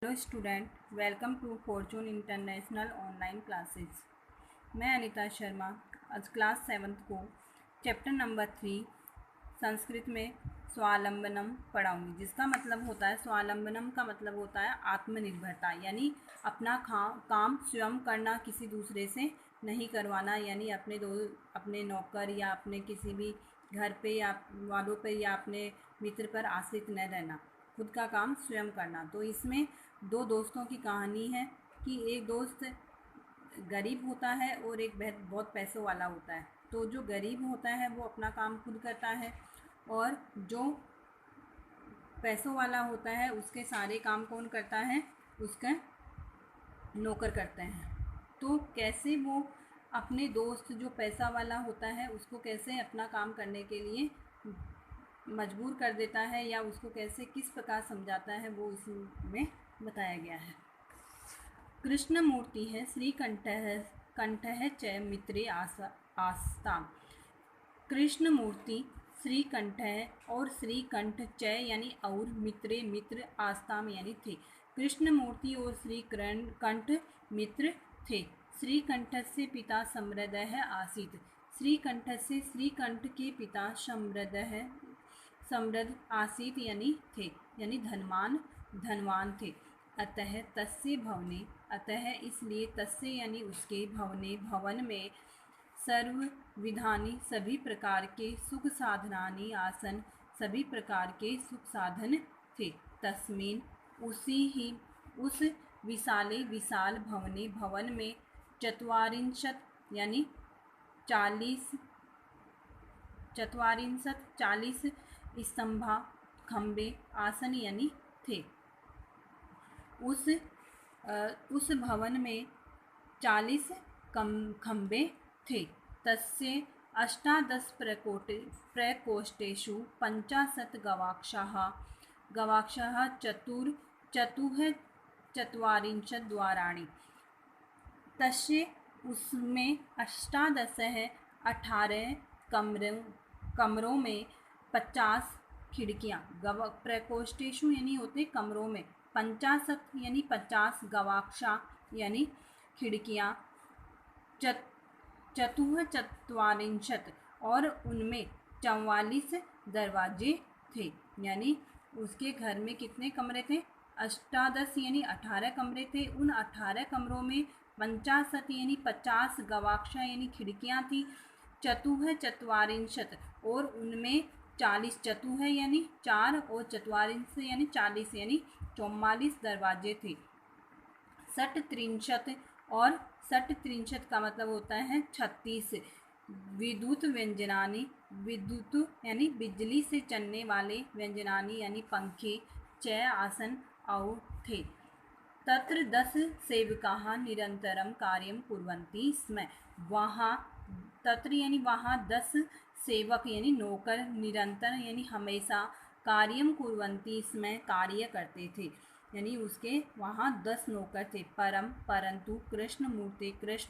Hello student, welcome to Fortune International online classes. मैं अनीता शर्मा आज class 7th को chapter number 3 Sanskrit में स्वावलंबनम पढ़ाऊंगी, जिसका मतलब होता है स्वावलंबनम का मतलब होता है आत्मनिर्भरता, यानी अपना काम स्वयं करना, किसी दूसरे से नहीं करवाना, यानी अपने नौकर या अपने किसी भी घर पे या वालों पे या अपने मित्र पर आश्रित न रहना, खुद का काम स्वयं करना। तो इसमें दो दोस्तों की कहानी है कि एक दोस्त गरीब होता है और एक बहुत पैसों वाला होता है। तो जो गरीब होता है वो अपना काम खुद करता है और जो पैसों वाला होता है उसके सारे काम कौन करता है, उसके नौकर करते हैं। तो कैसे वो अपने दोस्त जो पैसा वाला होता है उसको कैसे अपना काम करने के लिए मजबूर कर देता है या उसको कैसे किस प्रकार समझाता है, वो इसमें बताया गया है। कृष्ण मूर्ति है श्री कंठ है च मित्रे आस्ताम। कृष्ण मूर्ति श्री कंठ है और श्री कंठ च यानी और मित्रे मित्र आस्ताम यानी थे। कृष्ण मूर्ति और श्री कंठ मित्र थे। श्री कंठ से पिता समृद्ध है आसीत। श्री कंठ से श्री कंठ के पिता समृद्ध आसीत यानी थे, यानी धनवान थे। अतः तस्य भवने, अतः इसलिए तस्य यानी उसके भवने भवन में सर्व विधानी सभी प्रकार के सुख साधनानि आसन, सभी प्रकार के सुख साधन थे। तस्मीन उस विशाले विशाल भवने भवन में चत्वारिंशत यानी 40 स्तंभा खंबे आसन यानी थे। उस भवन में 40 खंबे थे। तस्य 18 प्रकोष्ठेषु 50 गवाक्षाः चतुश्चत्वारिंशत् द्वाराणि। तस्य उसमें 18 है 18 कमरों में 50 खिड़कियाँ। प्रकोष्ठेषु यानी होते कमरों में, 50 यानी 50 गवाक्षा यानी खिड़कियाँ, चतुश्चत्वारिंशत् और उनमें 44 दरवाजे थे। यानी उसके घर में कितने कमरे थे? 18 यानी 18 कमरे थे। उन 18 कमरों में 50 यानी 50 गवाक्षा यानी खिड़कियाँ थी। चतुश्चत्वारिंशत् और उनमें 40 चतु है यानी 4 और चत्वारिंश यानी 40 यानी 44 दरवाजे थे। षट्त्रिंशत् और षट्त्रिंशत् का मतलब होता है 36 विद्युत व्यंजनानि, विद्युत यानी बिजली से चलने वाले व्यंजनानि यानी पंखे, च आसन और थे। तत्र 10 सेवकाः निरंतरं कार्यं कुर्वन्ति स्म। वहाँ तत्र यानी वहाँ 10 सेवक यानी नौकर निरंतर यानी हमेशा कार्यं कुर्वन्ति स्म कार्य करते थे, यानी उसके वहाँ 10 नौकर थे। परंतु कृष्ण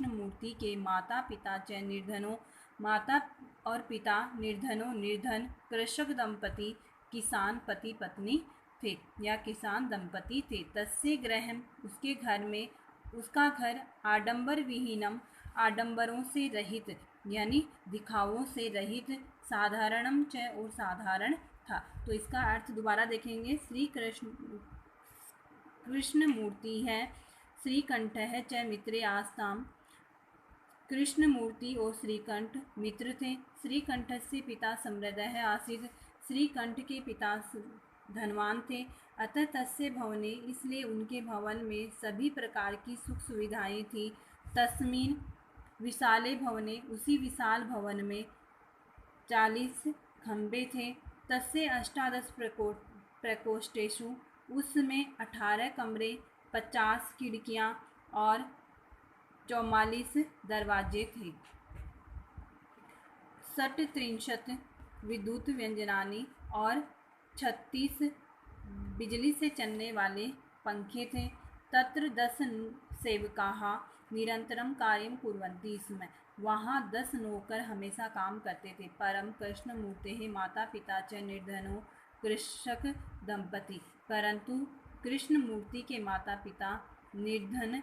मूर्ति के माता पिता च निर्धनो, माता और पिता निर्धन कृषक दंपति किसान पति पत्नी थे या किसान दंपति थे। तस्य गृहं उसके घर में, उसका घर आडंबर विहीनम आडंबरों से रहित यानी दिखावों से रहित, साधारणम च और साधारण था। तो इसका अर्थ दोबारा देखेंगे। श्री कृष्ण मूर्ति है श्रीकंठ है च मित्रे आस्ताम। कृष्ण मूर्ति और श्रीकंठ मित्र थे। श्रीकंठ से पिता समृद्ध है आसित, श्रीकंठ के पिता धनवान थे। अतः तस्य भवने इसलिए उनके भवन में सभी प्रकार की सुख सुविधाएं थी। तस्मीन विशाले भवने उसी विशाल भवन में 40 खंबे थे। तस्य 18 प्रकोष्ठेषु उसमें 18 कमरे, 50 खिड़कियाँ और 44 दरवाजे थे। षट्त्रिंशत् विद्युत व्यंजनानि और 36 बिजली से चलने वाले पंखे थे। तत्र 10 सेवकाः निरंतरं कार्यं कुर्वन्ति स्म। वहाँ 10 नौकर हमेशा काम करते थे। परम कृष्ण मूर्तेः माता पिता च निर्धनो कृषक दंपति, परंतु कृष्णमूर्ति के माता पिता निर्धन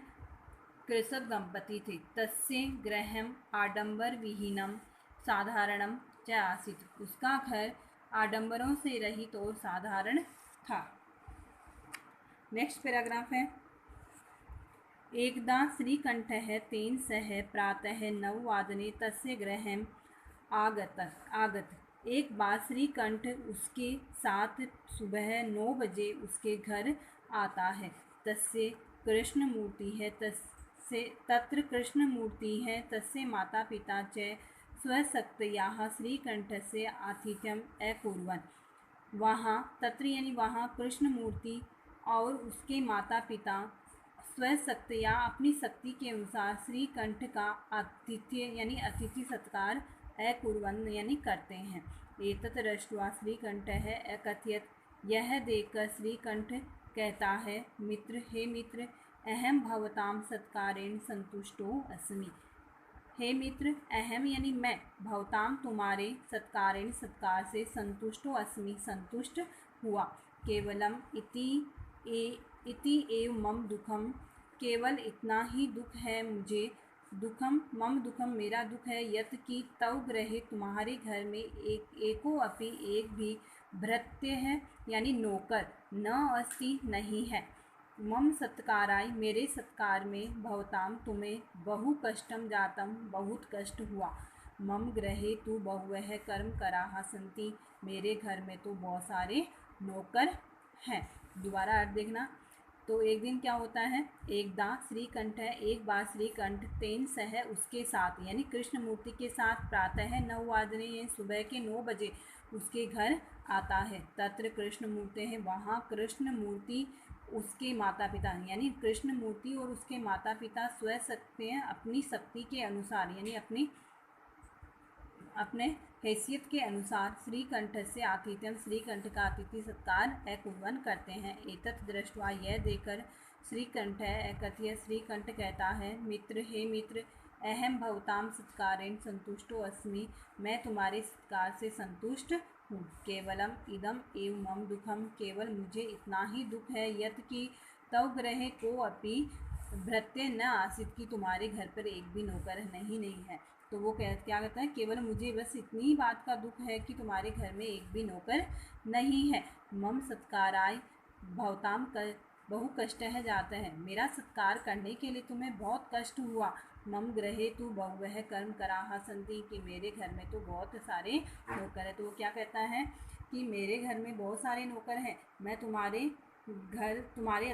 कृषक दंपति थे। तस्य गृहम् आडंबर विहीनम साधारणम च आसीत्। उसका घर आडंबरों से रहित और साधारण था। नेक्स्ट पैराग्राफ है। एकदा श्रीकण्ठः तेन सह प्रातः 9 तस्य गृहम् आगत। एक बार श्रीकंठ उसके साथ सुबह 9 बजे उसके घर आता है। तस्य कृष्णमूर्ति है तत्र कृष्णमूर्ति है तस्य माता पिता च स्वशक्तया श्रीकंठस्य आतिथ्यम अकुर्वन्। वहाँ तत्र यानी वहाँ कृष्णमूर्ति और उसके माता पिता स्वशक्तया अपनी शक्ति के अनुसार श्रीकंठ का आतिथ्य यानी अतिथि सत्कार अकुर्वन् यानी करते हैं। एतत् दृष्ट्वा श्रीकंठः अकथयत्। यह देखकर श्रीकंठ कहता है, मित्र, हे मित्र, अहम भवतां सत्कारेण संतुष्टो अस्मि। हे मित्र, अहम यानी मैं, भवताम तुम्हारे, सत्कारेण सत्कार से, संतुष्टो अस्मि संतुष्ट हुआ। केवलम इति एव मम दुखम, केवल इतना ही दुख है मुझे। दुखम मम दुखम मेरा दुख है। यत् कि तव गृहे तुम्हारे घर में एको अपि एक भी भृत्य है यानी नौकर न अस्ति नहीं है। मम सत्काराय मेरे सत्कार में भवताम तुम्हें बहु कष्टम जातम बहुत कष्ट हुआ। मम गृहे तु बहुवः कर्मकराः सन्ति मेरे घर में तो बहुत सारे नौकर हैं। दोबारा अर्थ देखना। तो एक दिन क्या होता है, एक बार श्रीकंठ तेन सह उसके साथ यानी कृष्णमूर्ति के साथ प्रातः 9 सुबह के 9 बजे उसके घर आता है। तत्र कृष्णमूर्ति है, वहाँ कृष्णमूर्ति उसके माता पिता यानी कृष्णमूर्ति और उसके माता पिता स्वशक्ति अपनी शक्ति के अनुसार यानी अपने हैसियत के अनुसार श्रीकंठ से आतिथ्यम श्रीकंठ का अतिथि सत्कार अकुर्वन् करते हैं। एतत् दृष्ट्वा यह देखकर श्रीकंठ अकथयत् श्रीकंठ कहता है, मित्र, हे मित्र, अहम भवतां सत्कारेण संतुष्टो अस्मि मैं तुम्हारे सत्कार से संतुष्ट हूँ। केवलम इदम एव मम दुखम केवल मुझे इतना ही दुख है। यत् कि तव गृहे को अपि भृत्य न आसीत् कि तुम्हारे घर पर एक भी नौकर नहीं है। तो वो क्या कहता है, केवल मुझे बस इतनी ही बात का दुख है कि तुम्हारे घर में एक भी नौकर नहीं है। मम सत्काराय भवताम बहु कष्ट है जाता है, मेरा सत्कार करने के लिए तुम्हें बहुत कष्ट हुआ। मम गृहे तु बहुवः कर्मकराः सन्ति कि मेरे घर में तो बहुत सारे नौकर हैं। तो वो क्या कहता है कि मेरे घर में बहुत सारे नौकर हैं, मैं तुम्हारे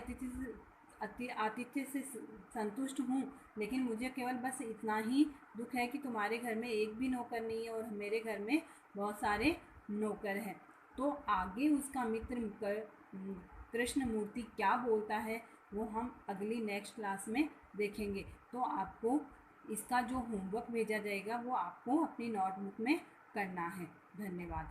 आतिथ्य से संतुष्ट हूँ, लेकिन मुझे केवल बस इतना ही दुख है कि तुम्हारे घर में एक भी नौकर नहीं है और मेरे घर में बहुत सारे नौकर हैं। तो आगे उसका मित्र कृष्णमूर्ति क्या बोलता है वो हम अगली नेक्स्ट क्लास में देखेंगे। तो आपको इसका जो होमवर्क भेजा जाएगा वो आपको अपनी नोटबुक में करना है। धन्यवाद।